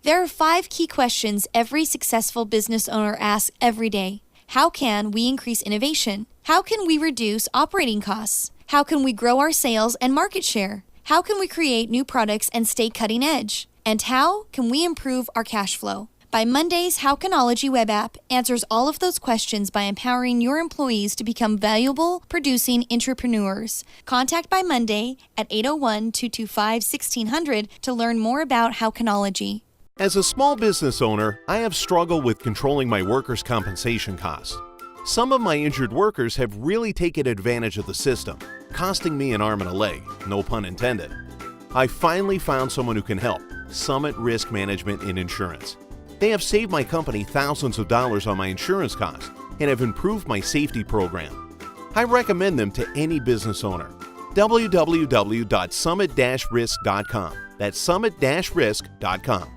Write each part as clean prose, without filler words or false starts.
There are 5 key questions every successful business owner asks every day. How can we increase innovation? How can we reduce operating costs? How can we grow our sales and market share? How can we create new products and stay cutting edge? And how can we improve our cash flow? By Monday's Howcanology web app answers all of those questions by empowering your employees to become valuable, producing entrepreneurs. Contact by Monday at 801-225-1600 to learn more about Howcanology. As a small business owner, I have struggled with controlling my workers' compensation costs. Some of my injured workers have really taken advantage of the system, costing me an arm and a leg, no pun intended. I finally found someone who can help, Summit Risk Management and Insurance. They have saved my company thousands of dollars on my insurance costs and have improved my safety program. I recommend them to any business owner. www.summit-risk.com. That's summit-risk.com.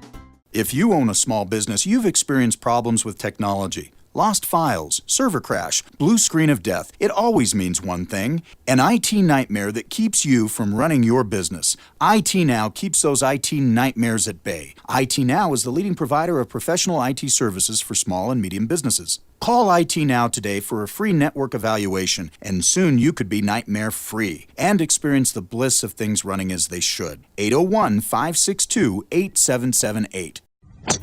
If you own a small business, you've experienced problems with technology. Lost files, server crash, blue screen of death. It always means one thing, an IT nightmare that keeps you from running your business. IT Now keeps those IT nightmares at bay. IT Now is the leading provider of professional IT services for small and medium businesses. Call IT Now today for a free network evaluation, and soon you could be nightmare-free and experience the bliss of things running as they should. 801-562-8778.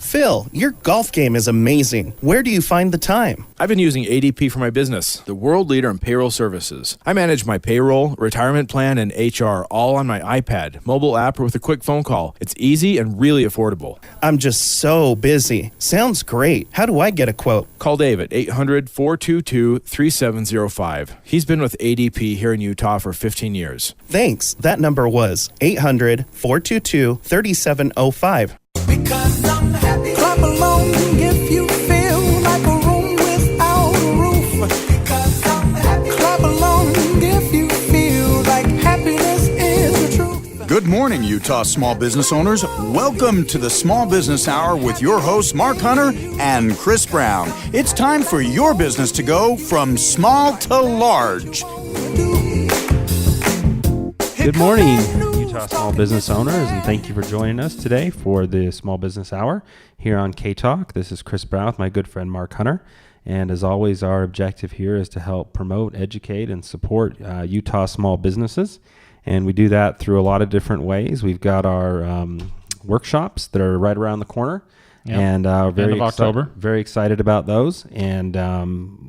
Phil, your golf game is amazing. Where do you find the time? I've been using ADP for my business, the world leader in payroll services. I manage my payroll, retirement plan, and HR all on my iPad, mobile app, or with a quick phone call. It's easy and really affordable. I'm just so busy. Sounds great. How do I get a quote? Call Dave at 800-422-3705. He's been with ADP here in Utah for 15 years. Thanks. That number was 800-422-3705. Because I'm happy. Clap along if you feel like a room without a roof. Because I'm happy. Clap along if you feel like happiness is the truth. Good morning, Utah small business owners. Welcome to the Small Business Hour with your hosts, Mark Hunter and Chris Brown. It's time for your business to go from small to large. Good morning, Utah small business owners, and thank you for joining us today for the Small Business Hour here on K-Talk. This is Chris Brown with my good friend Mark Hunter, and as always, our objective here is to help promote, educate, and support Utah small businesses, and we do that through a lot of different ways. We've got our workshops that are right around the corner, and very excited about those, and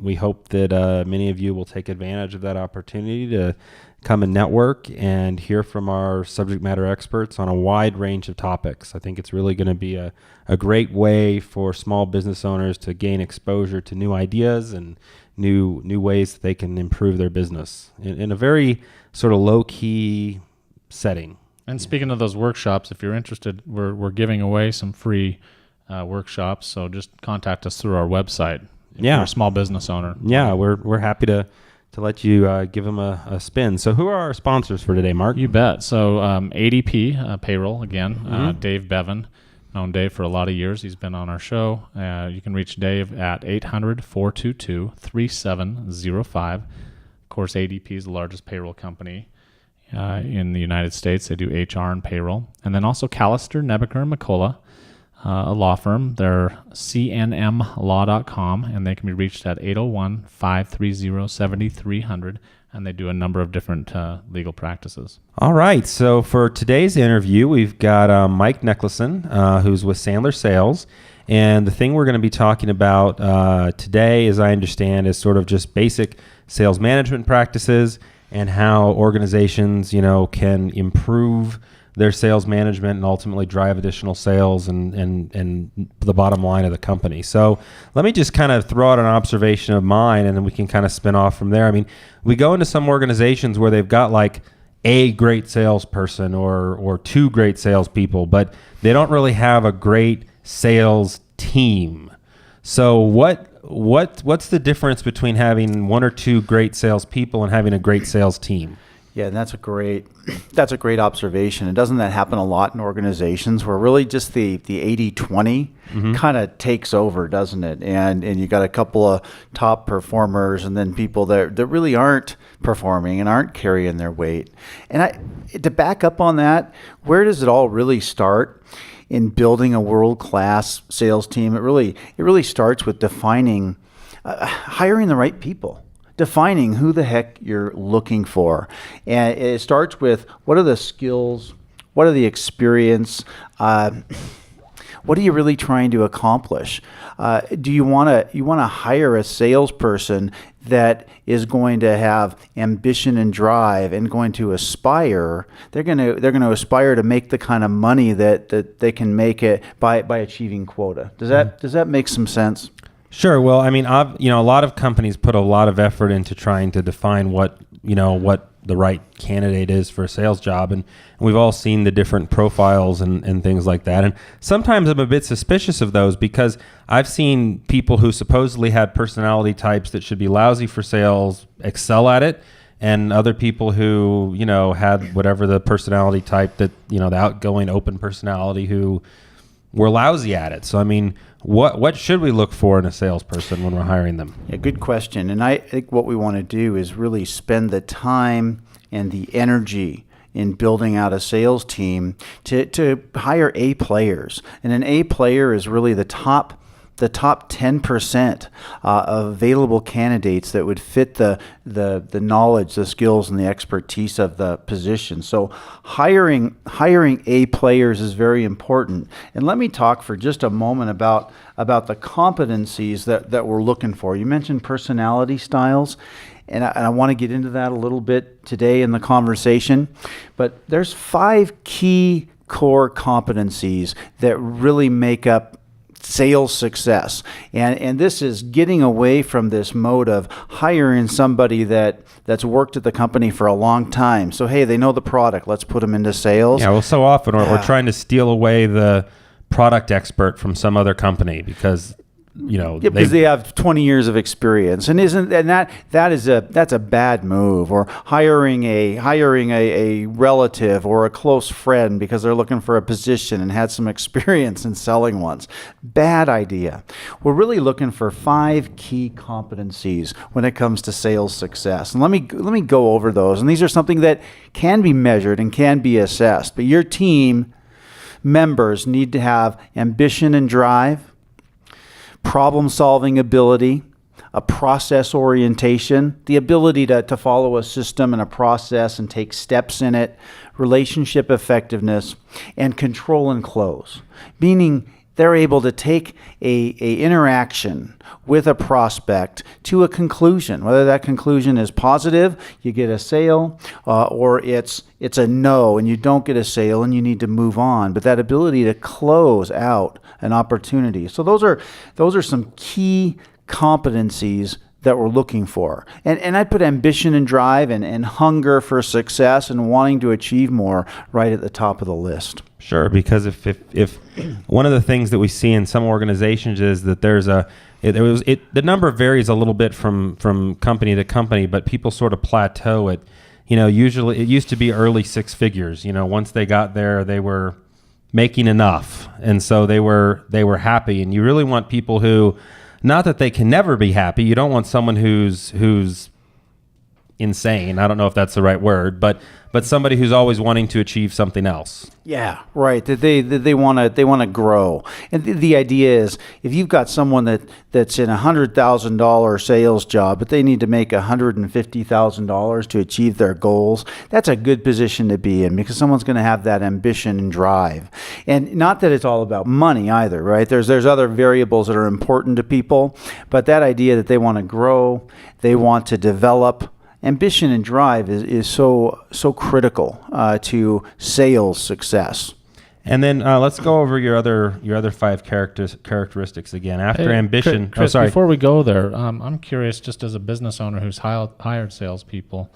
we hope that many of you will take advantage of that opportunity to come and network and hear from our subject matter experts on a wide range of topics. I think it's really going to be a great way for small business owners to gain exposure to new ideas and new ways that they can improve their business in a very sort of low-key setting. And speaking of those workshops, if you're interested, we're giving away some free workshops, so just contact us through our website if you're a small business owner. Yeah, we're happy to let you give them a spin. So who are our sponsors for today, Mark? You bet. So ADP, payroll, again, Dave Bevan. Known Dave for a lot of years. He's been on our show. You can reach Dave at 800-422-3705. Of course, ADP is the largest payroll company in the United States. They do HR and payroll. And then also Callister, Nebaker, and McCullough, a law firm. They're cnmlaw.com, and they can be reached at 801-530-7300, and they do a number of different legal practices. All right, so for today's interview, we've got Mike Necklason, who's with Sandler Sales, and the thing we're going to be talking about today, as I understand, is sort of just basic sales management practices and how organizations, can improve their sales management and ultimately drive additional sales and the bottom line of the company. So let me just kind of throw out an observation of mine, and then we can kind of spin off from there. I mean, we go into some organizations where they've got like a great salesperson or two great salespeople, but they don't really have a great sales team. So what's the difference between having one or two great salespeople and having a great sales team? Yeah, that's a great observation. And doesn't that happen a lot in organizations where really just the 80-20 kind of takes over, doesn't it? And you got a couple of top performers and then people that really aren't performing and aren't carrying their weight. And to back up on that, where does it all really start? in building a world-class sales team, it really starts with defining, hiring the right people. Defining who the heck you're looking for. And it starts with what are the skills, what are the experience, what are you really trying to accomplish? Do you want to hire a salesperson that is going to have ambition and drive and going to aspire? They're going to aspire to make the kind of money that they can make it by achieving quota. Does that make some sense? Sure. Well, I mean, a lot of companies put a lot of effort into trying to define what the right candidate is for a sales job. And we've all seen the different profiles and things like that. And sometimes I'm a bit suspicious of those because I've seen people who supposedly had personality types that should be lousy for sales excel at it. And other people who, had whatever the personality type that, the outgoing, open personality who were lousy at it. So, I mean, what should we look for in a salesperson when we're hiring them? Yeah, good question. And I think what we want to do is really spend the time and the energy in building out a sales team to hire A players. And an A player is really the top 10% of available candidates that would fit the knowledge, the skills, and the expertise of the position. So hiring A players is very important. And let me talk for just a moment about the competencies that we're looking for. You mentioned personality styles. And I want to get into that a little bit today in the conversation. But there's 5 key core competencies that really make up sales success. And this is getting away from this mode of hiring somebody that's worked at the company for a long time. So, hey, they know the product. Let's put them into sales. Yeah, well, so often we're trying to steal away the product expert from some other company because because they have 20 years of experience, and that's a bad move. Or hiring a relative or a close friend because they're looking for a position and had some experience in selling once. Bad idea. We're really looking for 5 key competencies when it comes to sales success. And let me go over those. And these are something that can be measured and can be assessed. But your team members need to have ambition and drive, problem-solving ability, a process orientation, the ability to follow a system and a process and take steps in it, relationship effectiveness, and control and close, meaning they're able to take a interaction with a prospect to a conclusion. Whether that conclusion is positive, you get a sale, or it's a no and you don't get a sale and you need to move on. But that ability to close out an opportunity. So those are some key competencies that we're looking for. And I put ambition and drive and hunger for success and wanting to achieve more right at the top of the list. Sure, because if one of the things that we see in some organizations is that the number varies a little bit from company to company, but people sort of plateau at, usually it used to be early 6 figures. Once they got there, they were making enough, and so they were happy. And you really want people who, not that they can never be happy. You don't want someone who's insane. I don't know if that's the right word, but somebody who's always wanting to achieve something else. Yeah, right. That they want to grow. And the idea is, if you've got someone that's in $100,000 sales job, but they need to make $150,000 to achieve their goals, that's a good position to be in, because someone's going to have that ambition and drive. And not that it's all about money either, right? There's other variables that are important to people, but that idea that they want to grow, they want to develop. Ambition and drive is so critical to sales success. And then let's go over your other 5 characteristics again. After ambition, Chris, before we go there, I'm curious, just as a business owner who's hired salespeople.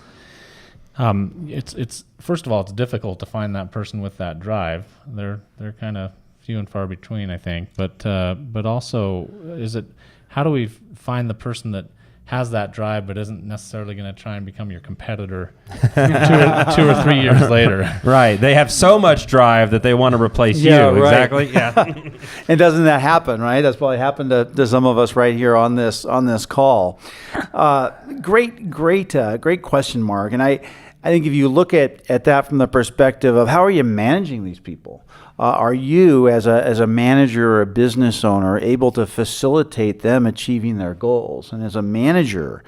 It's first of all, it's difficult to find that person with that drive. They're kind of few and far between, I think. But also, how do we find the person that has that drive but isn't necessarily going to try and become your competitor 2 or 3 years later? Right. They have so much drive that they want to replace you. Right. Exactly. Yeah. And doesn't that happen, right? That's probably happened to some of us right here on this call. Great question, Mark. And I think if you look at that from the perspective of how are you managing these people, are you as a manager or a business owner able to facilitate them achieving their goals? And as a manager,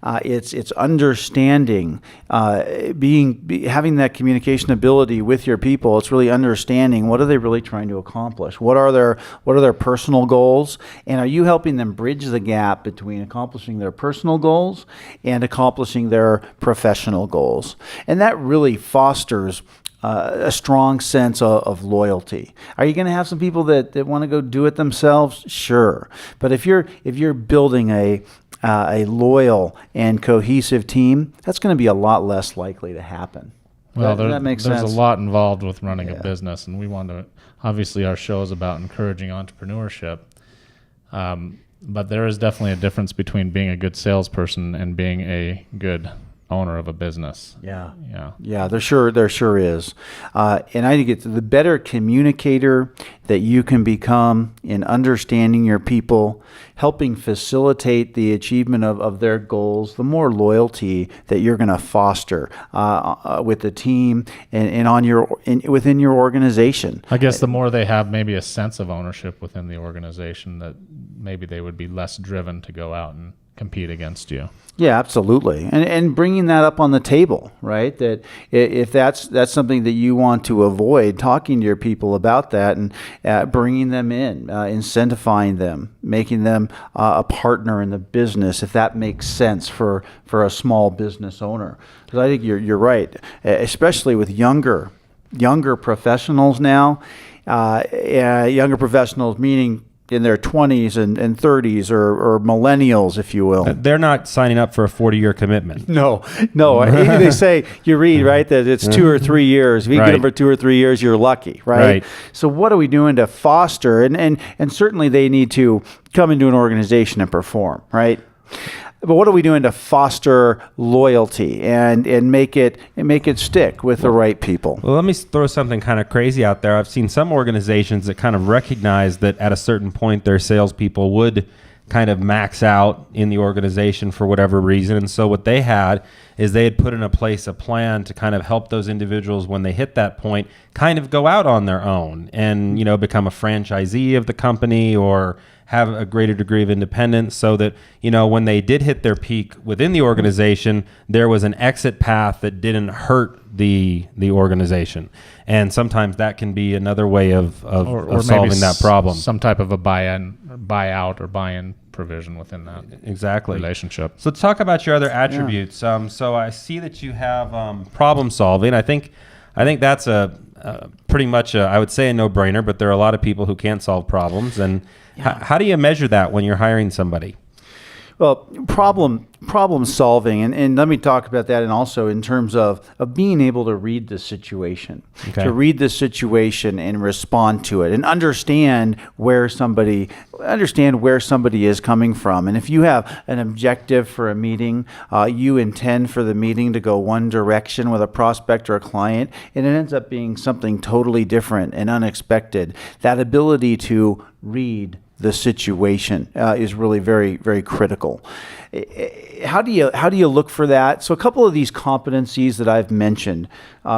it's understanding, having that communication ability with your people. It's really understanding what are they really trying to accomplish. What are their personal goals, and are you helping them bridge the gap between accomplishing their personal goals and accomplishing their professional goals? And that really fosters a strong sense of loyalty. Are you going to have some people that want to go do it themselves? Sure, but if you're building a loyal and cohesive team, that's going to be a lot less likely to happen. Well, that makes sense. There's a lot involved with running a business, and we want to, obviously our show is about encouraging entrepreneurship, but there is definitely a difference between being a good salesperson and being a good owner of a business. Yeah, there sure is. And I think it's the better communicator that you can become in understanding your people, helping facilitate the achievement of their goals, the more loyalty that you're going to foster with the team and within your organization. I guess the more they have maybe a sense of ownership within the organization, that maybe they would be less driven to go out and compete against you. Yeah, absolutely. And bringing that up on the table, right? That if that's something that you want to avoid, talking to your people about that and bringing them in, incentivizing them, making them a partner in the business, if that makes sense for a small business owner. Because I think you're right, especially with younger professionals now. Younger professionals meaning in their 20s and 30s or millennials, if you will. They're not signing up for a 40-year commitment. No. They say, you read, right, that it's 2 or 3 years. If you get them for 2 or 3 years, you're lucky, right? So what are we doing to foster? And certainly they need to come into an organization and perform, right? But what are we doing to foster loyalty and make it stick with the right people? Well, let me throw something kind of crazy out there. I've seen some organizations that kind of recognize that at a certain point their salespeople would kind of max out in the organization for whatever reason. And so what they had is they had put in place a plan to kind of help those individuals when they hit that point kind of go out on their own and, become a franchisee of the company or have a greater degree of independence so that, when they did hit their peak within the organization, there was an exit path that didn't hurt the organization. And sometimes that can be another way of solving that problem. Some type of a buyout or buy-in provision within that relationship. So let's talk about your other attributes. So I see that you have problem solving. I think that's pretty much I would say a no-brainer, but there are a lot of people who can't solve problems. And how do you measure that when you're hiring somebody? Well, problem solving, and let me talk about that, and also in terms of being able to read the situation, to read the situation and respond to it, and understand where somebody is coming from. And if you have an objective for a meeting, you intend for the meeting to go one direction with a prospect or a client, and it ends up being something totally different and unexpected. That ability to read the situation is really very, very critical. How do you look for that? So a couple of these competencies that I've mentioned: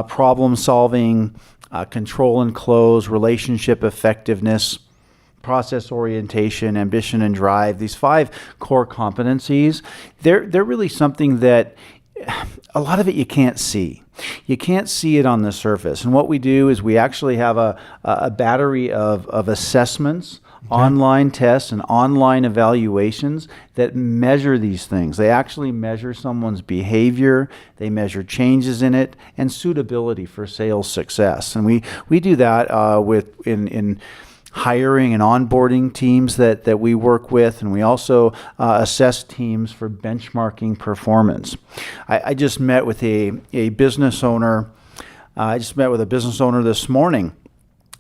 problem solving, control and close, relationship effectiveness, process orientation, ambition and drive. These 5 core competencies, they're really something that a lot of it you can't see. You can't see it on the surface. And what we do is we actually have a battery of assessments, online tests and online evaluations that measure these things. They actually measure someone's behavior, they measure changes in it, and suitability for sales success. And we do that in hiring and onboarding teams that we work with, and we also assess teams for benchmarking performance. I just met with a business owner. I just met with a business owner this morning.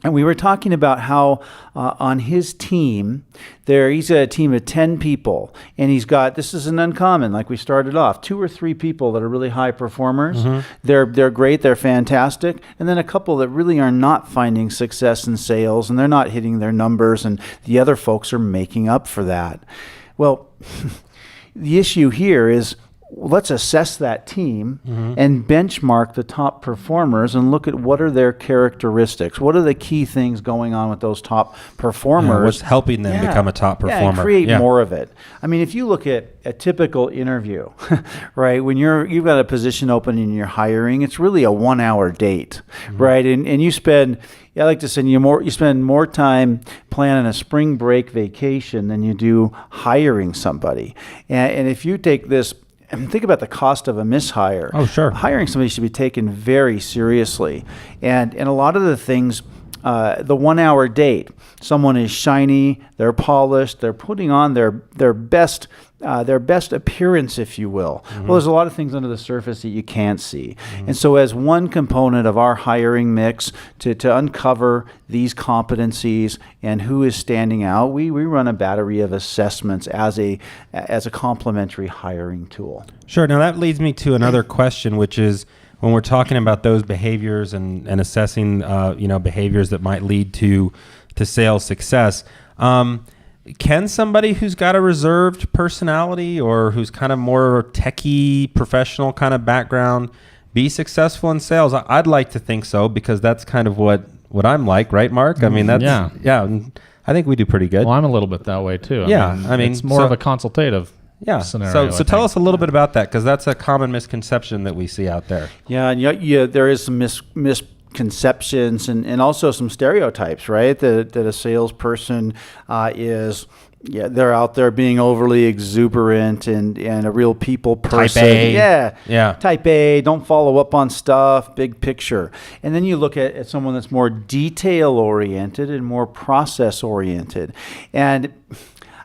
And we were talking about how on his team, he's a team of 10 people, and he's got, this isn't uncommon, like we started off, 2 or 3 people that are really high performers. Mm-hmm. They're great, they're fantastic, and then a couple that really are not finding success in sales, and they're not hitting their numbers, and the other folks are making up for that. Well, the issue here is, let's assess that team and benchmark the top performers and look at what are their characteristics. What are the key things going on with those top performers? What's helping them become a top performer? Yeah, and create more of it. I mean, if you look at a typical interview, right, when you've got a position open and you're hiring, it's really a 1-hour date, right? And you spend, I like to say, you spend more time planning a spring break vacation than you do hiring somebody. And if you take this, and think about the cost of a mishire. Oh, sure. Hiring somebody should be taken very seriously. And a lot of the things, the 1-hour date, someone is shiny, they're polished, they're putting on their best appearance, if you will. Well, there's a lot of things under the surface that you can't see. And so as one component of our hiring mix to uncover these competencies and who is standing out, we run a battery of assessments as a complementary hiring tool. Sure. Now that leads me to another question, which is when we're talking about those behaviors and assessing behaviors that might lead to sales success. Can somebody who's got a reserved personality or who's kind of more techie, professional kind of background be successful in sales? I'd like to think so, because that's kind of what I'm like, right, Mark? I mean, that's I think we do pretty good. Well, I'm a little bit that way too. I mean, it's more of a consultative scenario. So tell us a little bit about that, because that's a common misconception that we see out there. Yeah, and there is some misconceptions and also some stereotypes, right? That a salesperson is. Yeah, they're out there being overly exuberant and a real people person. Type A. Yeah. Type A, don't follow up on stuff, big picture. And then you look at someone that's more detail-oriented and more process-oriented. And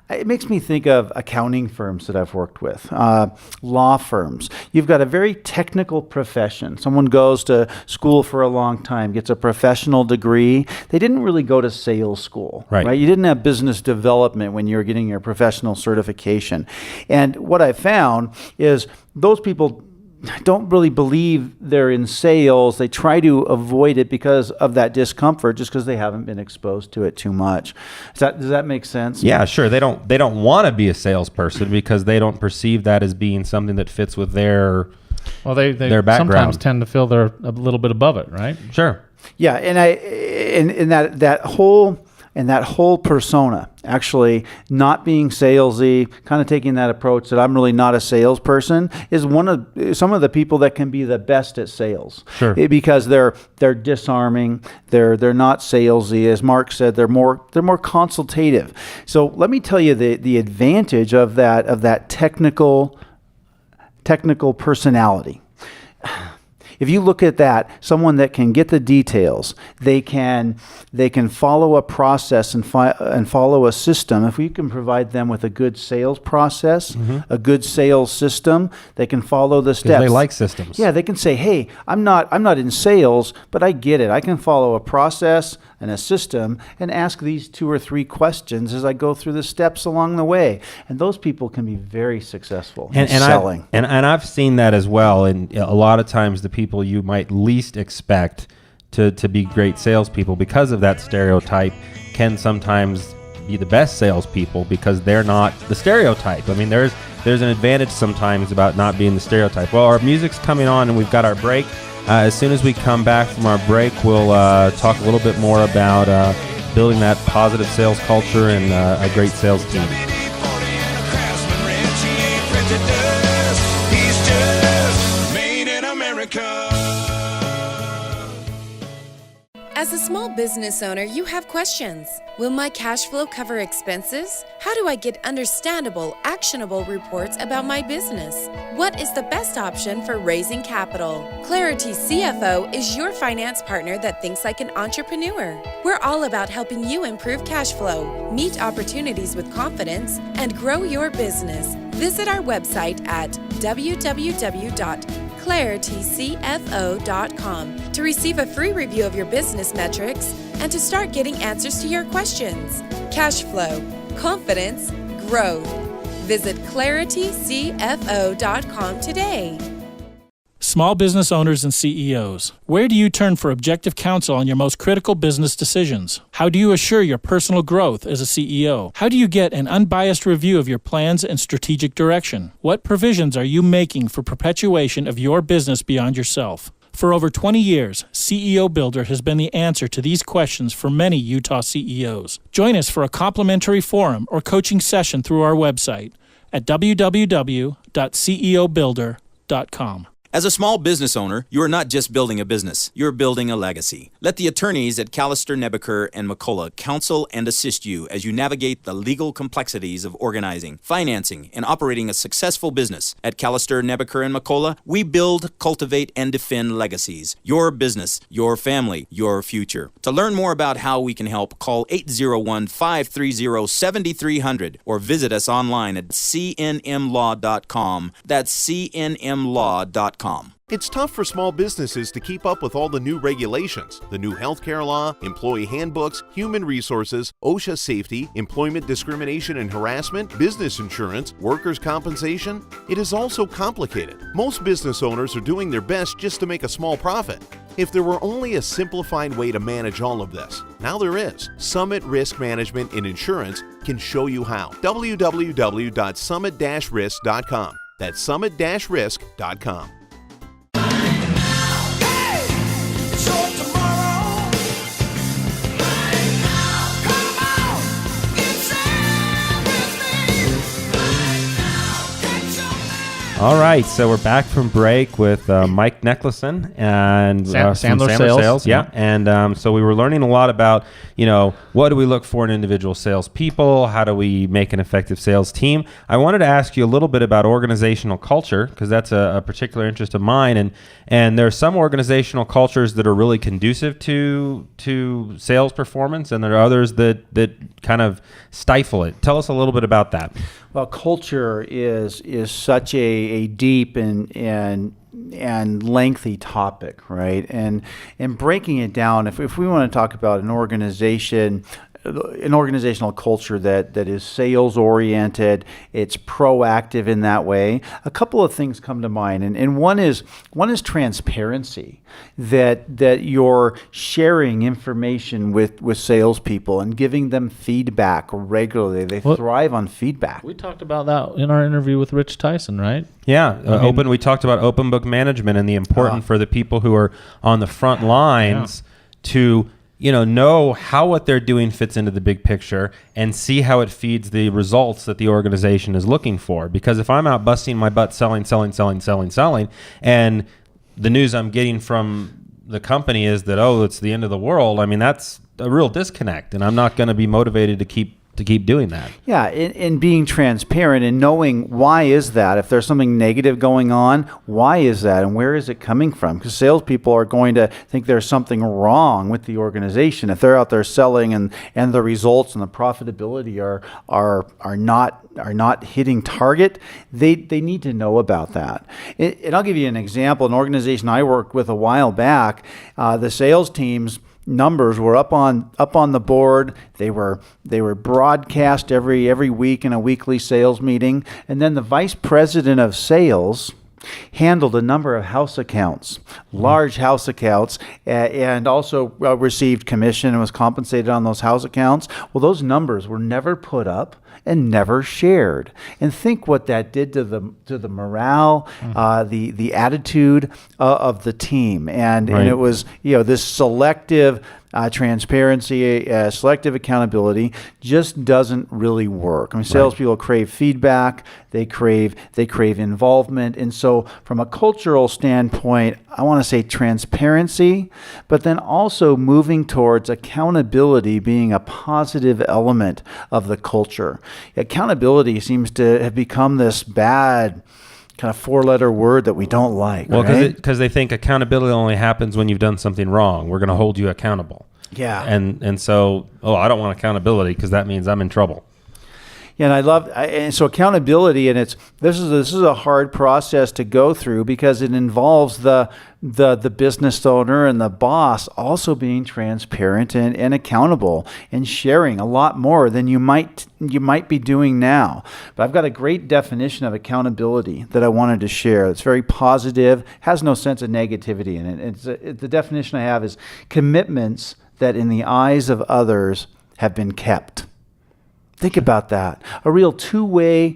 it makes me think of accounting firms that I've worked with, law firms. You've got a very technical profession. Someone goes to school for a long time, gets a professional degree. They didn't really go to sales school, right? You didn't have business development when you were getting your professional certification. And what I found is those people don't really believe they're in sales. They try to avoid it because of that discomfort, just because they haven't been exposed to it too much. Does that make sense? Yeah, sure. They don't want to be a salesperson because they don't perceive that as being something that fits with their their background. Sometimes tend to feel they're a little bit above it, right? Sure. Yeah, and that whole persona, actually not being salesy, kind of taking that approach that I'm really not a salesperson, is some of the people that can be the best at sales. Sure. Because they're disarming, they're not salesy. As Mark said, they're more consultative. So let me tell you the advantage of that technical personality. If you look at that, someone that can get the details, they can follow a process and follow a system. If we can provide them with a good sales process, a good sales system, they can follow the steps. They like systems. Yeah, they can say, "Hey, I'm not in sales, but I get it. I can follow a process and a system and ask these 2 or 3 questions as I go through the steps along the way." And those people can be very successful in selling. And I've seen that as well. And a lot of times the people you might least expect to be great salespeople because of that stereotype can sometimes be the best salespeople because they're not the stereotype. I mean, there's an advantage sometimes about not being the stereotype. Well, our music's coming on and we've got our break. As soon as we come back from our break, we'll talk a little bit more about building that positive sales culture and a great sales team. As a small business owner, you have questions. Will my cash flow cover expenses? How do I get understandable, actionable reports about my business? What is the best option for raising capital? Clarity CFO is your finance partner that thinks like an entrepreneur. We're all about helping you improve cash flow, meet opportunities with confidence, and grow your business. Visit our website at www.claritycfo.com to receive a free review of your business metrics and to start getting answers to your questions. Cash flow, confidence, growth. Visit claritycfo.com today. Small business owners and CEOs, where do you turn for objective counsel on your most critical business decisions? How do you assure your personal growth as a CEO? How do you get an unbiased review of your plans and strategic direction? What provisions are you making for perpetuation of your business beyond yourself? For over 20 years, CEO Builder has been the answer to these questions for many Utah CEOs. Join us for a complimentary forum or coaching session through our website at www.ceobuilder.com. As a small business owner, you are not just building a business, you're building a legacy. Let the attorneys at Callister, Nebaker, and McCullough counsel and assist you as you navigate the legal complexities of organizing, financing, and operating a successful business. At Callister, Nebaker, and McCullough, we build, cultivate, and defend legacies. Your business, your family, your future. To learn more about how we can help, call 801-530-7300 or visit us online at cnmlaw.com. That's cnmlaw.com. It's tough for small businesses to keep up with all the new regulations, the new healthcare law, employee handbooks, human resources, OSHA safety, employment discrimination and harassment, business insurance, workers' compensation. It is all so complicated. Most business owners are doing their best just to make a small profit. If there were only a simplified way to manage all of this, now there is. Summit Risk Management in Insurance can show you how. www.summit-risk.com. That's summit-risk.com. All right, so we're back from break with Mike Necklason and from Sandler Sales. Yeah, and so we were learning a lot about, what do we look for in individual salespeople? How do we make an effective sales team? I wanted to ask you a little bit about organizational culture because that's a particular interest of mine, and there are some organizational cultures that are really conducive to sales performance, and there are others that kind of stifle it. Tell us a little bit about that. Well, culture is such a deep and lengthy topic, right? And breaking it down, if we want to talk about an organizational culture that is sales oriented, it's proactive in that way, a couple of things come to mind, and one is transparency, that you're sharing information with salespeople and giving them feedback regularly. They thrive on feedback. We talked about that in our interview with Rich Tyson, right? Yeah, we talked about open book management and the importance for the people who are on the front lines to know how what they're doing fits into the big picture and see how it feeds the results that the organization is looking for. Because if I'm out busting my butt selling, and the news I'm getting from the company is that, it's the end of the world, that's a real disconnect, and I'm not going to be motivated to keep doing that. Yeah, and being transparent and knowing why is that. If there's something negative going on, why is that and where is it coming from? Because salespeople are going to think there's something wrong with the organization. If they're out there selling and the results and the profitability are not hitting target, they need to know about that. And I'll give you an example. An organization I worked with a while back, the sales teams numbers were up on the board. They were broadcast every week in a weekly sales meeting, and then the vice president of sales handled a number of house accounts, large house accounts, and also received commission and was compensated on those house accounts. Well, those numbers were never put up and never shared. And think what that did to the morale, the attitude of the team. And it was this selective transparency, selective accountability just doesn't really work. Salespeople crave feedback, they crave involvement, and so from a cultural standpoint, I want to say transparency, but then also moving towards accountability being a positive element of the culture. Accountability seems to have become this bad kind of four-letter word that we don't like. Well, because they think accountability only happens when you've done something wrong. We're going to hold you accountable. Yeah. And so, I don't want accountability because that means I'm in trouble. And and so accountability, and this is a hard process to go through because it involves the business owner and the boss also being transparent and accountable and sharing a lot more than you might be doing now. But I've got a great definition of accountability that I wanted to share. It's very positive, has no sense of negativity in it. The definition I have is commitments that in the eyes of others have been kept. Think about that. A real two-way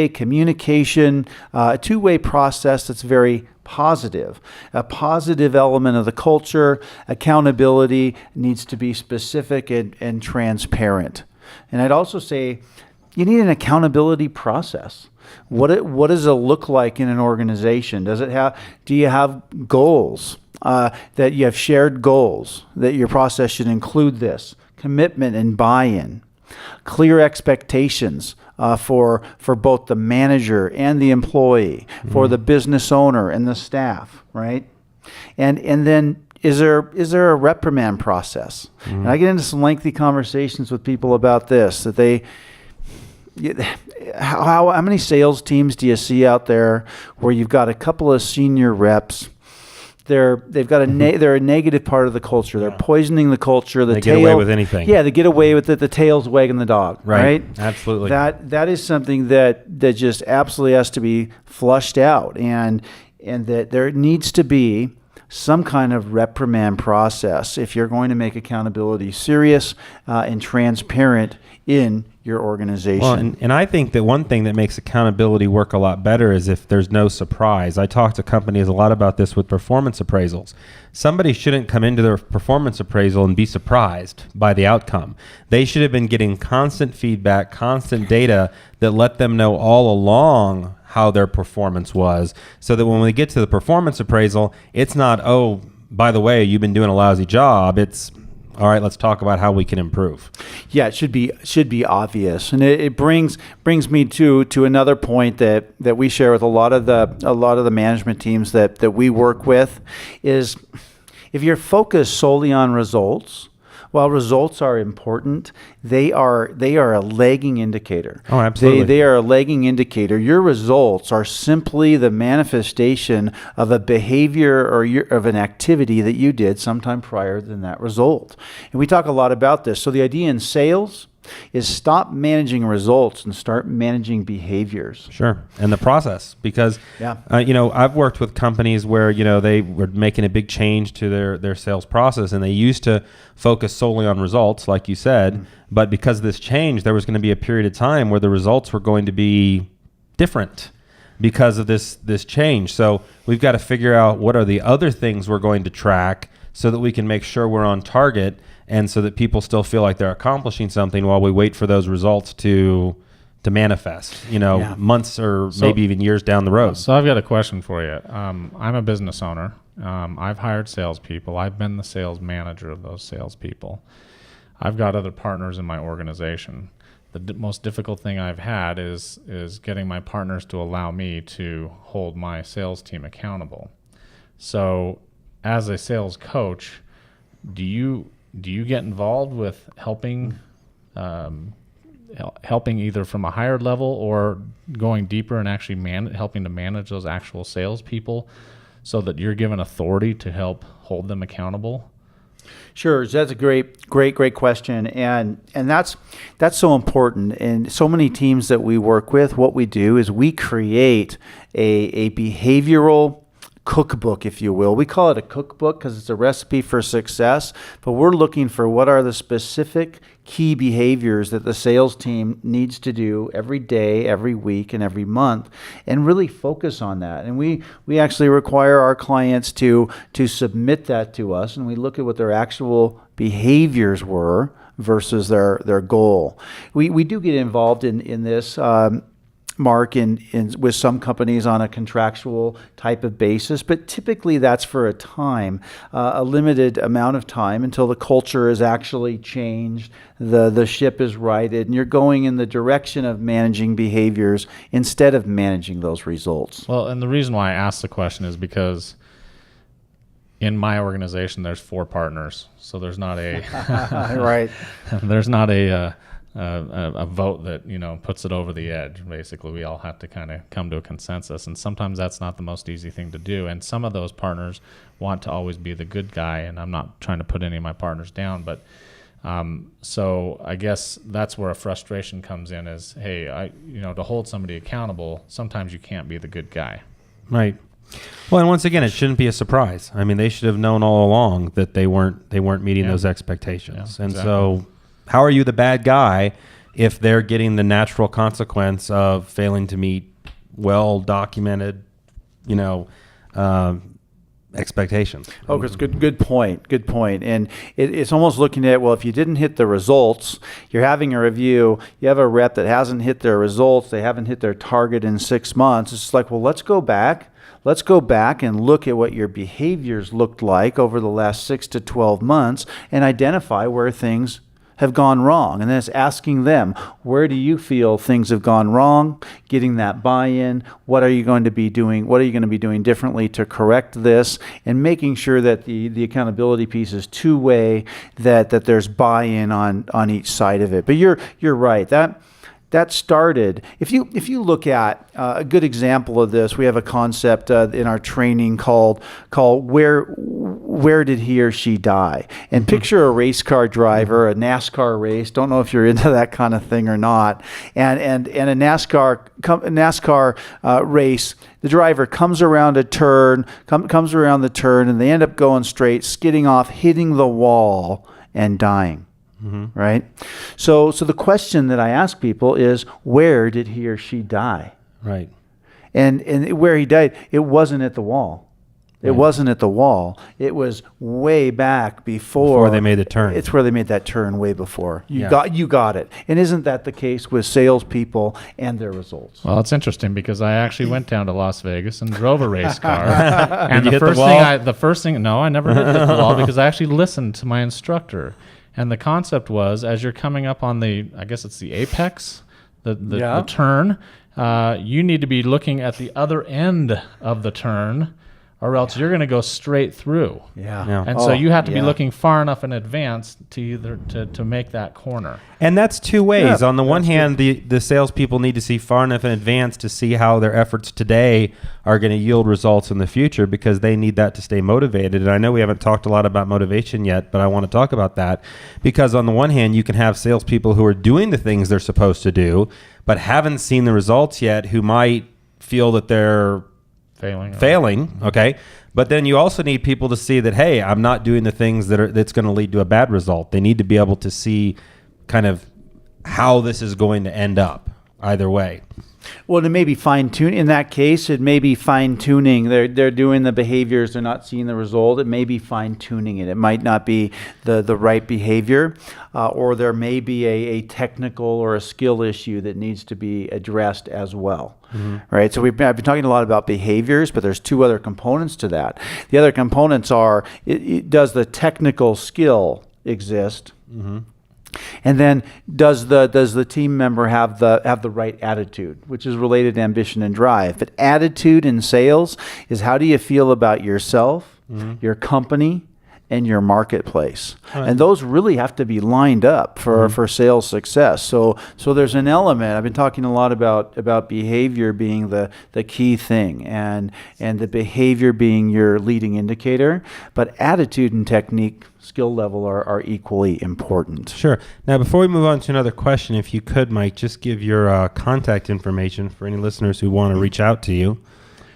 communication, a two-way process that's very positive. A positive element of the culture. Accountability needs to be specific and transparent. And I'd also say you need an accountability process. What does it look like in an organization? Do you have goals? That you have shared goals, that your process should include this. Commitment and buy-in. Clear expectations for both the manager and the employee, for the business owner and the staff, right? And then is there a reprimand process? And I get into some lengthy conversations with people about this, that how many sales teams do you see out there where you've got a couple of senior reps? They're a negative part of the culture. They're poisoning the culture. They get away with anything. Yeah, they get away with it. The tail's wagging the dog. Right? Absolutely. That is something that just absolutely has to be flushed out, and that there needs to be some kind of reprimand process if you're going to make accountability serious and transparent in your organization. Well, and I think that one thing that makes accountability work a lot better is if there's no surprise. I talk to companies a lot about this with performance appraisals. Somebody shouldn't come into their performance appraisal and be surprised by the outcome. They should have been getting constant feedback, constant data that let them know all along how their performance was, so that when we get to the performance appraisal, it's not, oh, by the way, you've been doing a lousy job. It's, all right, let's talk about how we can improve. Yeah, it should be obvious, and it brings me to another point that we share with a lot of the management teams that we work with, is if you're focused solely on results. While results are important, they are a lagging indicator. Oh, absolutely. They are a lagging indicator. Your results are simply the manifestation of a behavior or of an activity that you did sometime prior than that result. And we talk a lot about this. So the idea in sales is stop managing results and start managing behaviors. Sure. And the process, because I've worked with companies where they were making a big change to their sales process, and they used to focus solely on results, like you said, but because of this change, there was going to be a period of time where the results were going to be different because of this change. So we've got to figure out what are the other things we're going to track so that we can make sure we're on target, and so that people still feel like they're accomplishing something while we wait for those results to manifest, months or maybe even years down the road. So I've got a question for you. I'm a business owner. I've hired salespeople. I've been the sales manager of those salespeople. I've got other partners in my organization. The most difficult thing I've had is getting my partners to allow me to hold my sales team accountable. So as a sales coach, do you get involved with helping either from a higher level or going deeper and actually helping to manage those actual salespeople so that you're given authority to help hold them accountable? Sure, that's a great question, and that's so important. And so many teams that we work with, what we do is we create a behavioral cookbook, if you will. We call it a cookbook because it's a recipe for success, but we're looking for what are the specific key behaviors that the sales team needs to do every day, every week, and every month, and really focus on that. And we actually require our clients to submit that to us, and we look at what their actual behaviors were versus their goal. We do get involved in this, Mark, with some companies on a contractual type of basis, but typically that's for a limited amount of time until the culture is actually changed, the ship is righted, and you're going in the direction of managing behaviors instead of managing those results. Well, and the reason why I asked the question is because in my organization there's 4 partners, so there's not a right. There's not a a vote that, puts it over the edge. Basically, we all have to kind of come to a consensus, and sometimes that's not the most easy thing to do. And some of those partners want to always be the good guy, and I'm not trying to put any of my partners down, but so I guess that's where a frustration comes in is, hey, to hold somebody accountable, sometimes you can't be the good guy. Right. Well, and once again, it shouldn't be a surprise. I mean, they should have known all along that they weren't meeting those expectations. Yeah, and exactly. So how are you the bad guy if they're getting the natural consequence of failing to meet well-documented, expectations? Oh, Chris, good point. Good point. And it's almost looking at, well, if you didn't hit the results, you're having a review, you have a rep that hasn't hit their results, they haven't hit their target in 6 months. It's like, well, let's go back. Let's go back and look at what your behaviors looked like over the last 6 to 12 months and identify where things have gone wrong. And then it's asking them, where do you feel things have gone wrong? Getting that buy-in. What are you going to be doing? What are you going to be doing differently to correct this? And making sure that the accountability piece is two-way, that there's buy-in on each side of it. But you're right. That started, if you look at a good example of this, we have a concept in our training called where did he or she die? And picture a race car driver, a NASCAR race. Don't know if you're into that kind of thing or not. And a NASCAR race, the driver comes around a turn, comes around the turn, and they end up going straight, skidding off, hitting the wall, and dying. Mm-hmm. Right? So the question that I ask people is, where did he or she die? Right. And where he died, it wasn't at the wall. It wasn't at the wall. It was way back before they made the turn. It's where they made that turn way before. You got it. And isn't that the case with salespeople and their results? Well, it's interesting because I actually went down to Las Vegas and drove a race car. And Did you hit the wall? No, I never did hit the wall because I actually listened to my instructor. And the concept was, as you're coming up on I guess it's the apex, the turn, you need to be looking at the other end of the turn, or else you're going to go straight through. Yeah. And so you have to be looking far enough in advance to make that corner. And that's two ways. On the one hand, the salespeople need to see far enough in advance to see how their efforts today are going to yield results in the future, because they need that to stay motivated. And I know we haven't talked a lot about motivation yet, but I want to talk about that, because on the one hand, you can have salespeople who are doing the things they're supposed to do, but haven't seen the results yet, who might feel that they're failing, okay? But then you also need people to see that, hey, I'm not doing the things that's going to lead to a bad result. They need to be able to see kind of how this is going to end up either way. Well, it may be fine-tuning. In that case, it may be fine-tuning. They're doing the behaviors. They're not seeing the result. It may be fine-tuning it. It might not be the right behavior, or there may be a technical or a skill issue that needs to be addressed as well. Mm-hmm. Right? So I've been talking a lot about behaviors, but there's two other components to that. The other components are, does the technical skill exist? Mm-hmm. And then does the team member have the right attitude, which is related to ambition and drive. But attitude in sales is, how do you feel about yourself, your company, and your marketplace? And those really have to be lined up for sales success. So there's an element. I've been talking a lot about behavior being the key thing, and the behavior being your leading indicator, but attitude and technique, skill level are equally important. Sure. Now, before we move on to another question, if you could, Mike, just give your contact information for any listeners who want to reach out to you.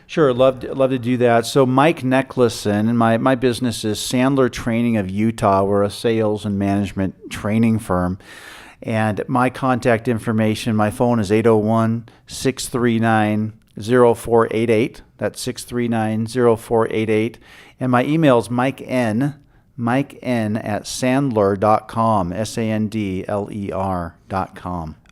Sure, love to do that. So Mike Necklason, and my business is Sandler Training of Utah. We're a sales and management training firm. And my contact information, my phone is 801-639-0488. That's 639-0488. And my email is MikeN at sandler.com, SANDLER.com.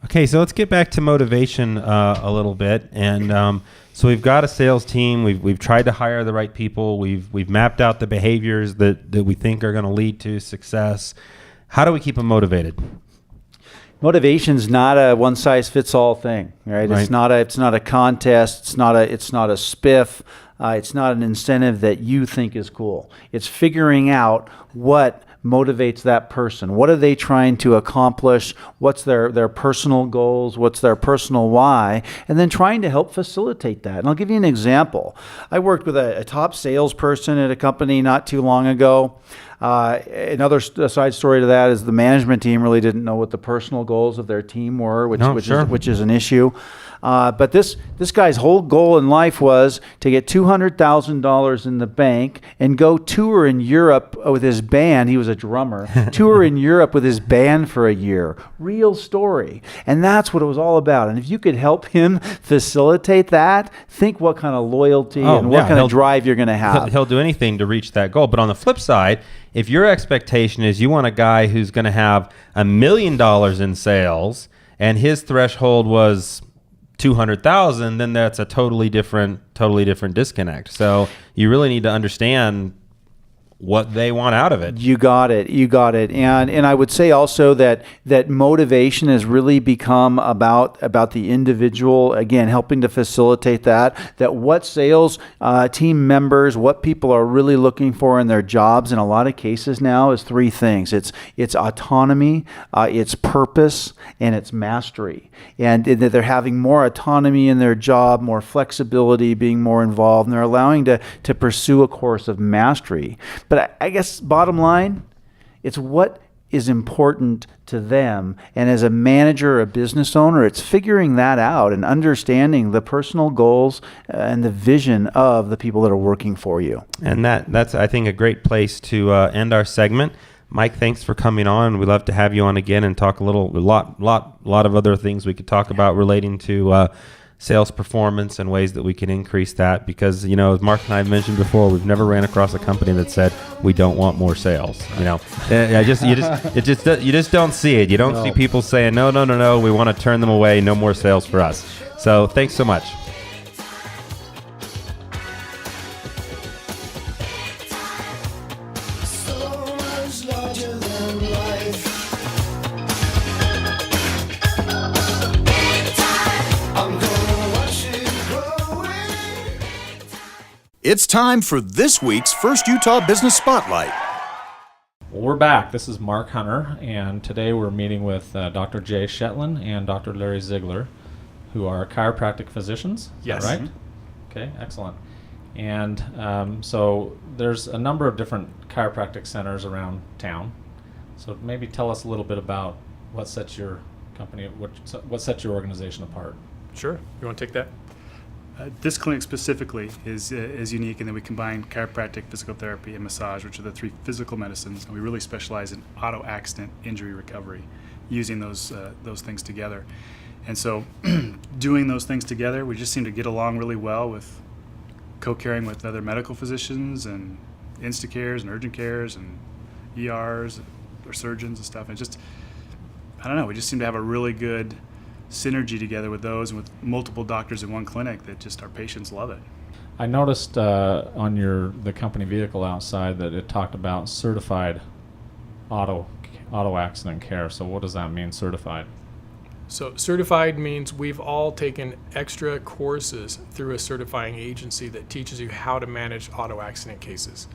Okay, so let's get back to motivation a little bit. And so we've got a sales team. We've tried to hire the right people. We've mapped out the behaviors that we think are going to lead to success. How do we keep them motivated? Motivation's not a one-size-fits-all thing, right? It's not a contest. It's not a spiff. It's not an incentive that you think is cool. It's figuring out what motivates that person? What are they trying to accomplish? What's their personal goals? What's their personal why? And then trying to help facilitate that. And I'll give you an example. I worked with a top salesperson at a company not too long ago. Another side story to that is the management team really didn't know what the personal goals of their team were, which is an issue. But this guy's whole goal in life was to get $200,000 in the bank and go tour in Europe with his band. He was a drummer. Tour in Europe with his band for a year. Real story. And that's what it was all about. And if you could help him facilitate that, think what kind of loyalty and what kind of drive you're going to have. He'll do anything to reach that goal. But on the flip side, if your expectation is you want a guy who's going to have $1 million in sales and his threshold was 200,000, then that's a totally different disconnect. So you really need to understand what they want out of it. You got it. And I would say also that motivation has really become about the individual, again, helping to facilitate that what sales team members, what people are really looking for in their jobs in a lot of cases now is three things. It's autonomy, it's purpose, and it's mastery. And that they're having more autonomy in their job, more flexibility, being more involved, and they're allowing to pursue a course of mastery. But I guess bottom line, it's what is important to them. And as a manager or a business owner, it's figuring that out and understanding the personal goals and the vision of the people that are working for you. And that's, I think, a great place to end our segment. Mike, thanks for coming on. We'd love to have you on again and talk a lot of other things we could talk about relating to sales performance and ways that we can increase that, because as Mark and I have mentioned before, we've never ran across a company that said we don't want more sales. You just don't see it. You don't see people saying no, we want to turn them away, no more sales for us. So thanks so much. It's time for this week's First Utah Business Spotlight. Well, we're back. This is Mark Hunter, and today we're meeting with Dr. Jay Shetland and Dr. Larry Ziegler, who are chiropractic physicians. Yes. Is that right? Okay, excellent. And so there's a number of different chiropractic centers around town. So maybe tell us a little bit about what sets your company, what sets your organization apart. Sure. You want to take that? This clinic specifically is unique in that we combine chiropractic, physical therapy, and massage, which are the three physical medicines, and we really specialize in auto accident injury recovery, using those things together. And so, doing those things together, we just seem to get along really well with co-caring with other medical physicians and Instacares and urgent cares and ERs or surgeons and stuff. And just, I don't know, we just seem to have a really good synergy together with those and with multiple doctors in one clinic that just our patients love it. I noticed on the company vehicle outside that it talked about certified auto accident care. So what does that mean, certified? So certified means we've all taken extra courses through a certifying agency that teaches you how to manage auto accident cases.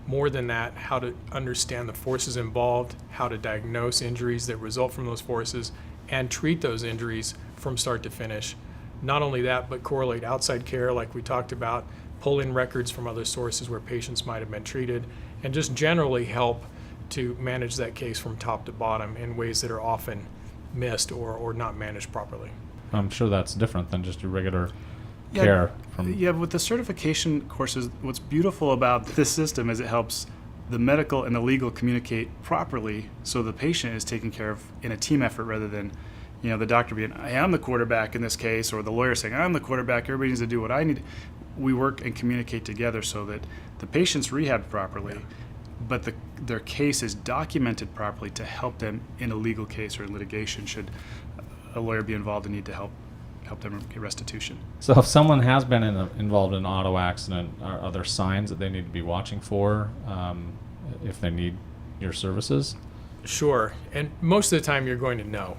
More than that, how to understand the forces involved, how to diagnose injuries that result from those forces, and treat those injuries from start to finish. Not only that, but correlate outside care like we talked about, pull in records from other sources where patients might have been treated, and just generally help to manage that case from top to bottom in ways that are often missed or not managed properly. I'm sure that's different than just your regular care. With the certification courses, what's beautiful about this system is it helps the medical and the legal communicate properly, so the patient is taken care of in a team effort rather than, the doctor being, hey, I'm the quarterback in this case, or the lawyer saying, I'm the quarterback, everybody needs to do what I need. We work and communicate together so that the patient's rehabbed properly, but their case is documented properly to help them in a legal case or in litigation should a lawyer be involved and need to help them get restitution. So if someone has been involved in an auto accident, are there signs that they need to be watching for if they need your services? Sure, and most of the time you're going to know.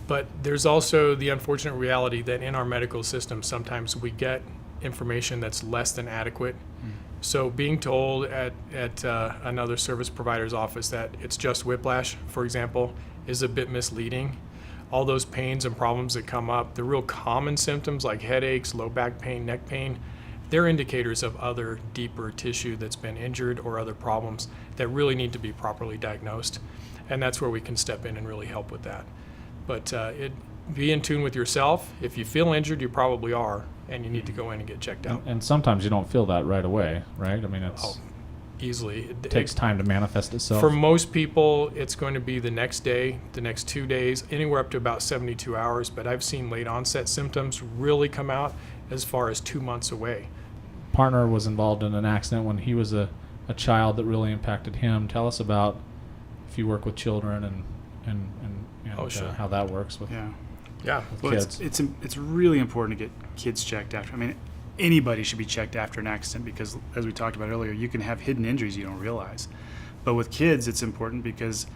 But there's also the unfortunate reality that in our medical system, sometimes we get information that's less than adequate. So being told at another service provider's office that it's just whiplash, for example, is a bit misleading. All those pains and problems that come up, the real common symptoms like headaches, low back pain, neck pain, they're indicators of other deeper tissue that's been injured or other problems that really need to be properly diagnosed. And that's where we can step in and really help with that. But be in tune with yourself. If you feel injured, you probably are, and you need to go in and get checked out. And sometimes you don't feel that right away, right? I mean, it's easily. It takes time to manifest itself. For most people, it's going to be the next day, the next 2 days, anywhere up to about 72 hours. But I've seen late onset symptoms really come out as far as 2 months away. Partner was involved in an accident when he was a child that really impacted him. Tell us about if you work with children and sure. How that works with Well, kids. it's really important to get kids checked after. I mean, anybody should be checked after an accident because, as we talked about earlier, you can have hidden injuries you don't realize. But with kids, it's important because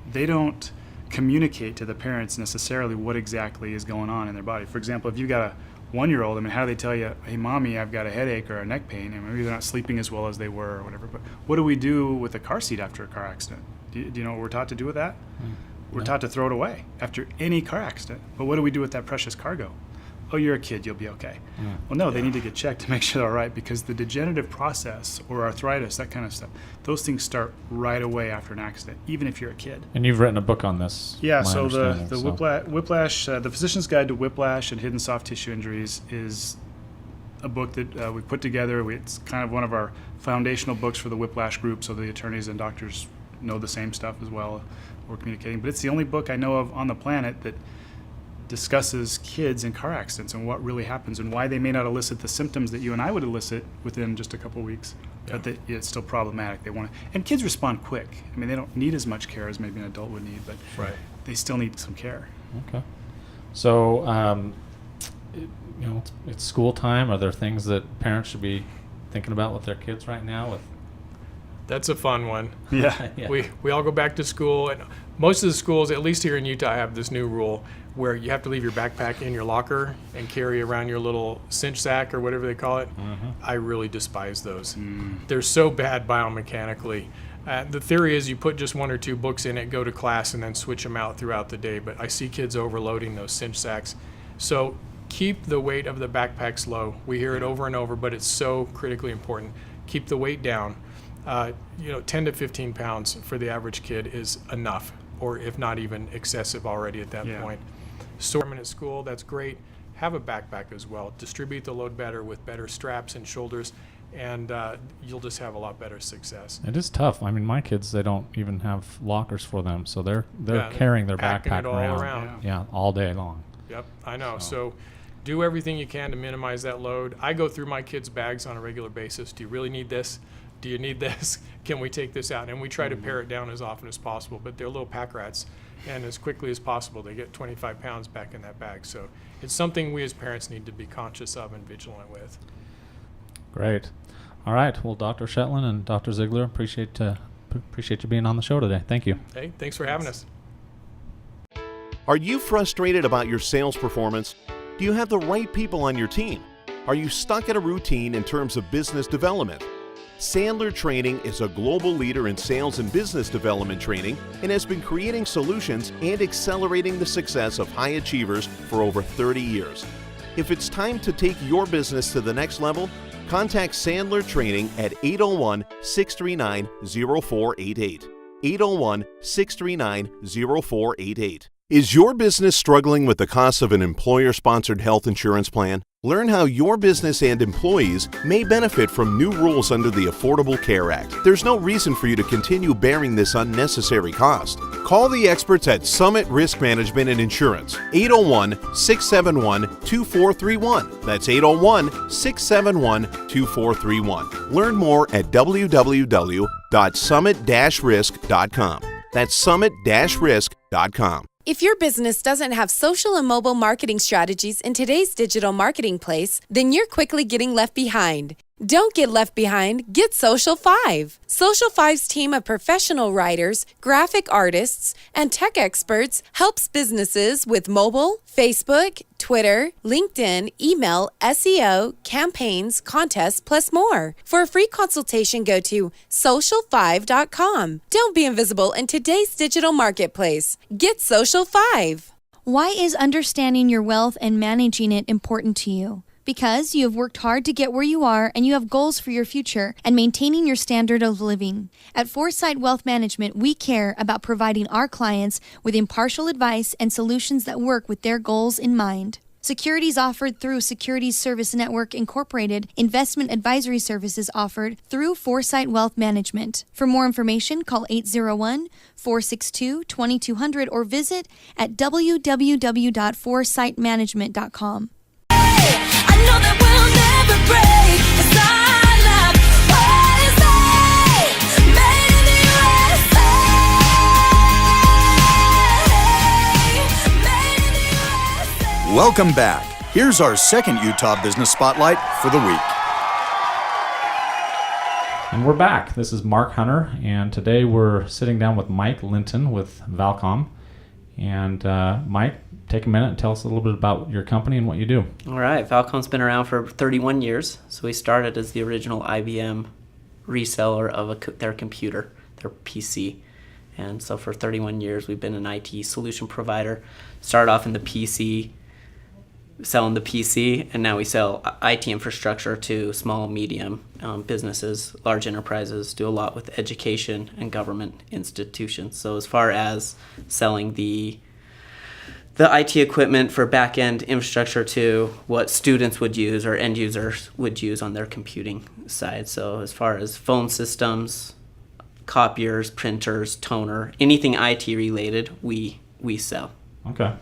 they don't communicate to the parents necessarily what exactly is going on in their body. For example, if you've got a 1-year-old, I mean, how do they tell you, hey, mommy, I've got a headache or a neck pain, and maybe they're not sleeping as well as they were or whatever. But what do we do with a car seat after a car accident? Do you know what we're taught to do with that? We're taught to throw it away after any car accident. But what do we do with that precious cargo? Oh, you're a kid, you'll be okay. Well, no, they need to get checked to make sure they're all right because the degenerative process or arthritis, that kind of stuff, those things start right away after an accident, even if you're a kid. And you've written a book on this. Yeah, so the Whiplash, the Physician's Guide to Whiplash and Hidden Soft Tissue Injuries is a book that we put together. It's kind of one of our foundational books for the Whiplash group, so the attorneys and doctors know the same stuff as well. We're communicating, but it's the only book I know of on the planet that discusses kids in car accidents and what really happens and why they may not elicit the symptoms that you and I would elicit within just a couple of weeks. Yeah. But it's still problematic. They want to, and kids respond quick. I mean, they don't need as much care as maybe an adult would need, but they still need some care. Okay. So, it's school time. Are there things that parents should be thinking about with their kids right now? That's a fun one. Yeah. We all go back to school, and most of the schools, at least here in Utah, have this new rule where you have to leave your backpack in your locker and carry around your little cinch sack or whatever they call it. I really despise those. They're so bad biomechanically. The theory is you put just 1 or 2 books in it, go to class, and then switch them out throughout the day. But I see kids overloading those cinch sacks. So keep the weight of the backpacks low. We hear it over and over, but it's so critically important. Keep the weight down. 10 to 15 pounds for the average kid is enough, or if not even excessive already at that point. Storming at school, that's great. Have a backpack as well. Distribute the load better with better straps and shoulders, and you'll just have a lot better success. It is tough. I mean, my kids, they don't even have lockers for them, so they're carrying their backpack around. Yeah, all day long. Yep, I know. So do everything you can to minimize that load. I go through my kids' bags on a regular basis. Do you really need this? Do you need this? Can we take this out? And we try to pare it down as often as possible, but they're little pack rats. And as quickly as possible, they get 25 pounds back in that bag. So it's something we as parents need to be conscious of and vigilant with. Great. All right. Well, Dr. Shetland and Dr. Ziegler, appreciate you being on the show today. Thank you. Hey, thanks for having us. Are you frustrated about your sales performance? Do you have the right people on your team? Are you stuck in a routine in terms of business development? Sandler Training is a global leader in sales and business development training and has been creating solutions and accelerating the success of high achievers for over 30 years. If it's time to take your business to the next level, contact Sandler Training at 801-639-0488. 801-639-0488. Is your business struggling with the cost of an employer-sponsored health insurance plan? Learn how your business and employees may benefit from new rules under the Affordable Care Act. There's no reason for you to continue bearing this unnecessary cost. Call the experts at Summit Risk Management and Insurance, 801-671-2431. That's 801-671-2431. Learn more at www.summit-risk.com. That's summit-risk.com. If your business doesn't have social and mobile marketing strategies in today's digital marketing place, then you're quickly getting left behind. Don't get left behind. Get Social 5. Social 5's team of professional writers, graphic artists, and tech experts helps businesses with mobile, Facebook, Twitter, LinkedIn, email, SEO, campaigns, contests, plus more. For a free consultation, go to social5.com. Don't be invisible in today's digital marketplace. Get Social 5. Why is understanding your wealth and managing it important to you? Because you have worked hard to get where you are and you have goals for your future and maintaining your standard of living. At Foresight Wealth Management, we care about providing our clients with impartial advice and solutions that work with their goals in mind. Securities offered through Securities Service Network Incorporated, investment advisory services offered through Foresight Wealth Management. For more information, call 801-462-2200 or visit at www.foresightmanagement.com. I know that we'll never break. 'Cause I love what you say. Made in the USA. Made in the USA. Welcome back. Here's our second Utah Business Spotlight for the week. And we're back. This is Mark Hunter, and today we're sitting down with Mike Linton with Valcom. And Mike, take a minute and tell us a little bit about your company and what you do. All right. Valcom's been around for 31 years. So we started as the original IBM reseller of their computer, their PC. And so for 31 years, we've been an IT solution provider. Started off in the PC, selling the PC, and now we sell IT infrastructure to small, medium businesses, large enterprises, do a lot with education and government institutions. So as far as selling the IT equipment for back-end infrastructure to what students would use or end users would use on their computing side. So as far as phone systems, copiers, printers, toner, anything IT related, we sell. Okay.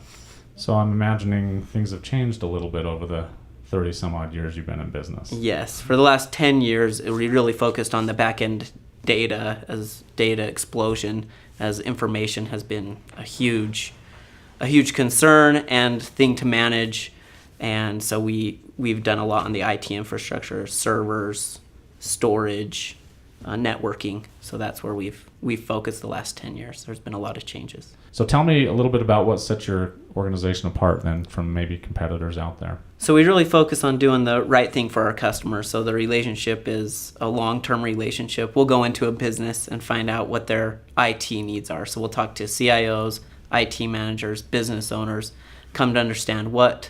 So I'm imagining things have changed a little bit over the 30 some odd years you've been in business. Yes. For the last 10 years, we really focused on the back-end data as data explosion, as information has been a huge concern and thing to manage. And so we've done a lot on the IT infrastructure, servers, storage, networking. So that's where we've focused the last 10 years. There's been a lot of changes. So tell me a little bit about what sets your organization apart then from maybe competitors out there. So we really focus on doing the right thing for our customers. So the relationship is a long-term relationship. We'll go into a business and find out what their IT needs are. So we'll talk to CIOs, IT managers, business owners, come to understand what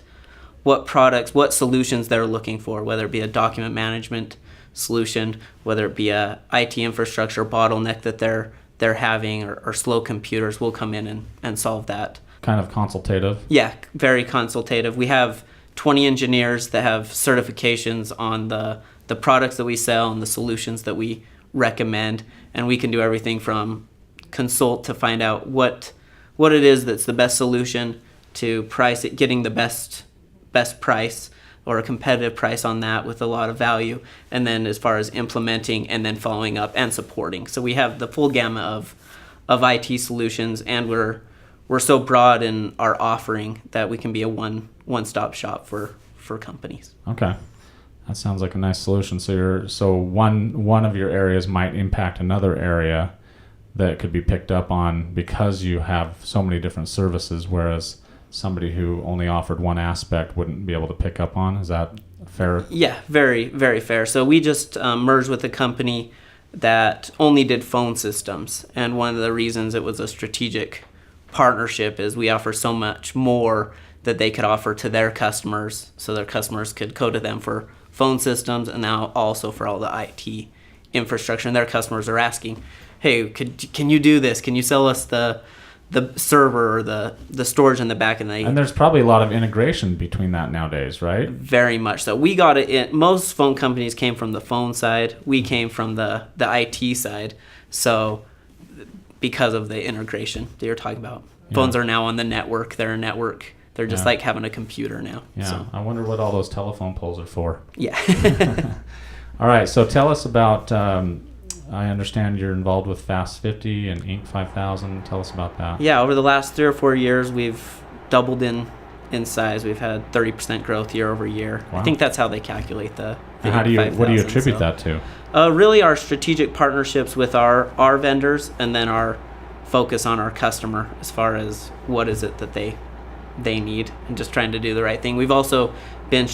products, what solutions they're looking for, whether it be a document management solution, whether it be a IT infrastructure bottleneck that they're having or slow computers. We'll come in and solve that. Kind of consultative? Yeah, very consultative. We have 20 engineers that have certifications on the products that we sell and the solutions that we recommend, and we can do everything from consult to find out what it is that's the best solution, to price it, getting the best price or a competitive price on that with a lot of value, and then as far as implementing and then following up and supporting. So we have the full gamut of IT solutions, and we're so broad in our offering that we can be a one-stop shop for companies. Okay. That sounds like a nice solution. So one of your areas might impact another area that could be picked up on because you have so many different services, whereas somebody who only offered one aspect wouldn't be able to pick up on. Is that fair? Yeah, very, very fair. So we just merged with a company that only did phone systems. And one of the reasons it was a strategic partnership is we offer so much more that they could offer to their customers, so their customers could go to them for phone systems and now also for all the IT infrastructure. And their customers are asking, hey, can you do this? Can you sell us the server or the storage in the back? And there's probably a lot of integration between that nowadays, right? Very much so. We got it in. Most phone companies came from the phone side. We came from the IT side. So because of the integration that you're talking about. Yeah. Phones are now on the network. They're a network. They're just like having a computer now. Yeah. So. I wonder what all those telephone poles are for. Yeah. All right. So tell us about, I understand you're involved with Fast 50 and Inc. 5000. Tell us about that. Yeah. Over the last 3 or 4 years, we've doubled in in size. We've had 30% growth year over year. Wow. I think that's how they calculate the And what do you 85,000, attribute so. that to? Really our strategic partnerships with our vendors, and then our focus on our customer as far as what is it that they need, and just trying to do the right thing. We've also been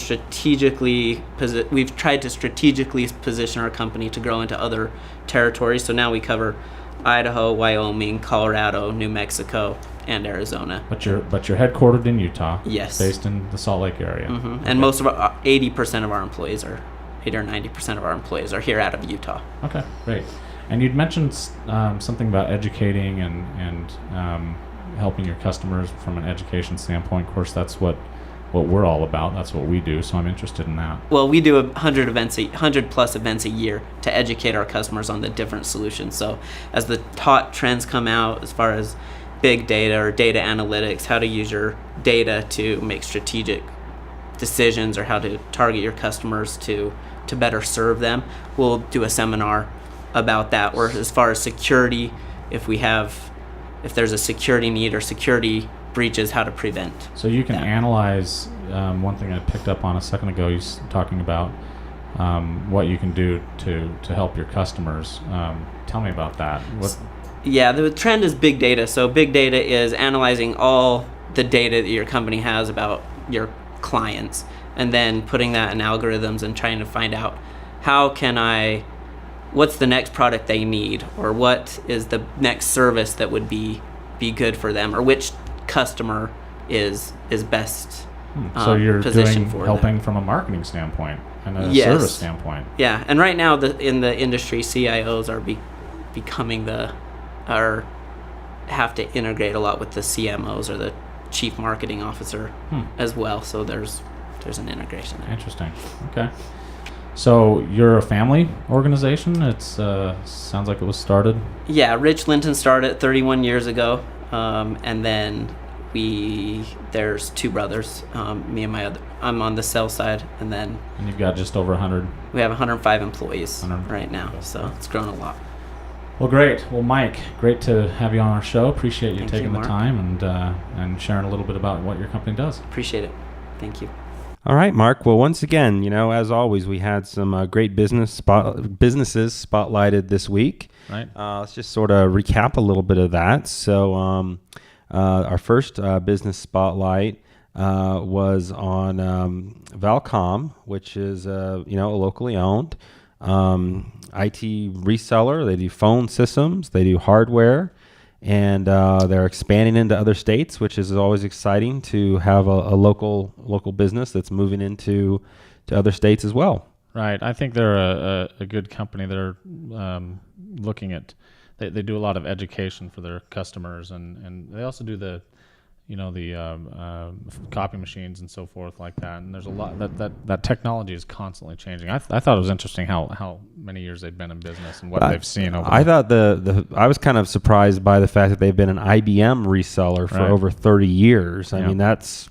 we've tried to strategically position our company to grow into other territories. So now we cover Idaho, Wyoming, Colorado, New Mexico, and Arizona. But you're headquartered in Utah. Yes. Based in the Salt Lake area. Mm-hmm. Okay. And most of 80% of our employees 80 or 90% of our employees are here out of Utah. Okay, great. And you'd mentioned something about educating and helping your customers from an education standpoint. Of course, that's what we're all about. That's what we do. So I'm interested in that. Well, we do 100 plus events a year to educate our customers on the different solutions. So as the hot trends come out, as far as big data or data analytics, how to use your data to make strategic decisions, or how to target your customers to better serve them, we'll do a seminar about that. Or as far as security, if there's a security need or security breaches, how to prevent. So you can analyze, one thing I picked up on a second ago, you're talking about what you can do to help your customers. Tell me about that. Yeah, the trend is big data. So big data is analyzing all the data that your company has about your clients, and then putting that in algorithms and trying to find out what's the next product they need, or what is the next service that would be good for them, or which customer is best so you're positioned for helping them. from a marketing standpoint and a Yes. service standpoint. Yeah, and right now in the industry, CIOs are have to integrate a lot with the CMOs, or the chief marketing officer as well. So there's an integration there. Interesting. Okay. So you're a family organization. It's sounds like it was started. Yeah, Rich Linton started 31 years ago, and then there's two brothers. Me and I'm on the sales side, and you've got just over 100. We have 105 employees right now, so it's grown a lot. Well, great. Well, Mike, great to have you on our show. Appreciate you Thank taking you, the Mark. time and sharing a little bit about what your company does. Appreciate it. Thank you. All right, Mark. Well, once again, as always, we had some great businesses spotlighted this week. Right. Let's just sort of recap a little bit of that. So our first business spotlight was on Valcom, which is a locally owned IT reseller. They do phone systems, they do hardware, and they're expanding into other states, which is always exciting to have a local business that's moving to other states as well. Right. I think they're a good company. They're looking at they do a lot of education for their customers, and they also do the copy machines and so forth like that. And there's a lot that technology is constantly changing. I thought it was interesting how many years they've been in business and what they've seen over. I thought I was kind of surprised by the fact that they've been an IBM reseller for over 30 years. I mean, that's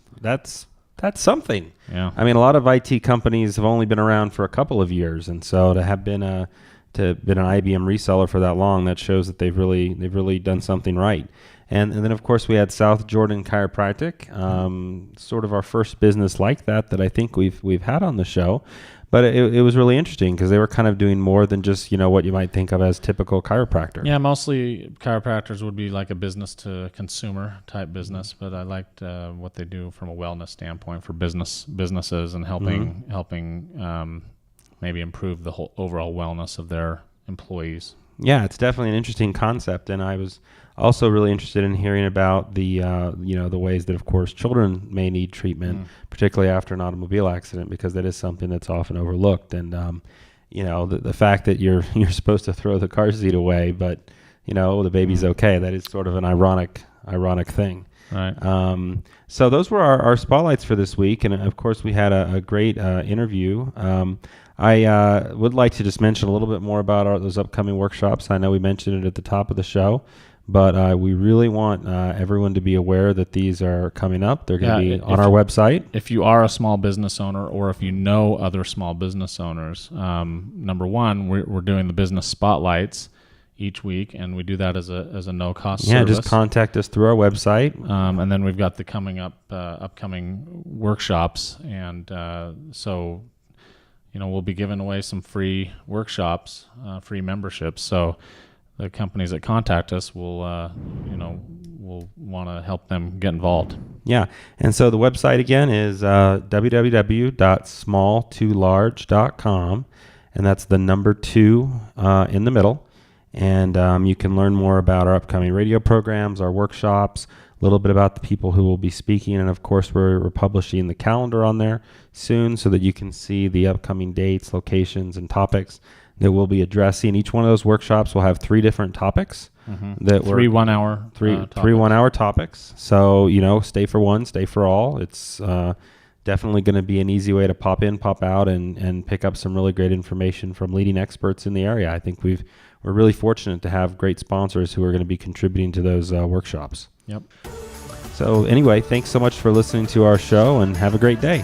something. Yeah. I mean, a lot of IT companies have only been around for a couple of years, and so to have been an IBM reseller for that long, that shows that they've really done something right. And then, of course, we had South Jordan Chiropractic, sort of our first business like that I think we've had on the show. But it was really interesting because they were kind of doing more than just, what you might think of as typical chiropractor. Yeah, mostly chiropractors would be like a business to consumer type business, but I liked what they do from a wellness standpoint for businesses and helping maybe improve the whole overall wellness of their employees. Yeah, it's definitely an interesting concept, and I was also really interested in hearing about the the ways that, of course, children may need treatment, particularly after an automobile accident, because that is something that's often overlooked. And the fact that you're supposed to throw the car seat away, but the baby's okay, that is sort of an ironic thing. Right. So those were our spotlights for this week, and of course we had a great interview. I would like to just mention a little bit more about those upcoming workshops. I know we mentioned it at the top of the show, but we really want everyone to be aware that these are coming up. They're going to be on our website. If you are a small business owner, or if you know other small business owners, number one, we're doing the business spotlights each week, and we do that as a no-cost Yeah, service. just contact us through our website. And then we've got the upcoming workshops, and so we'll be giving away some free workshops, free memberships. So the companies that contact us will want to help them get involved. Yeah, and so the website again is www.small2large.com, and that's the number 2 in the middle. And you can learn more about our upcoming radio programs, our workshops, a little bit about the people who will be speaking, and of course we're publishing the calendar on there soon so that you can see the upcoming dates, locations, and topics that we'll be addressing. Each one of those workshops will have 3 different topics. That 3 1-hour topics. 3 1-hour topics. So stay for one, stay for all. It's definitely going to be an easy way to pop in, pop out, and pick up some really great information from leading experts in the area. I think we're really fortunate to have great sponsors who are going to be contributing to those workshops. Yep. So anyway, thanks so much for listening to our show, and have a great day.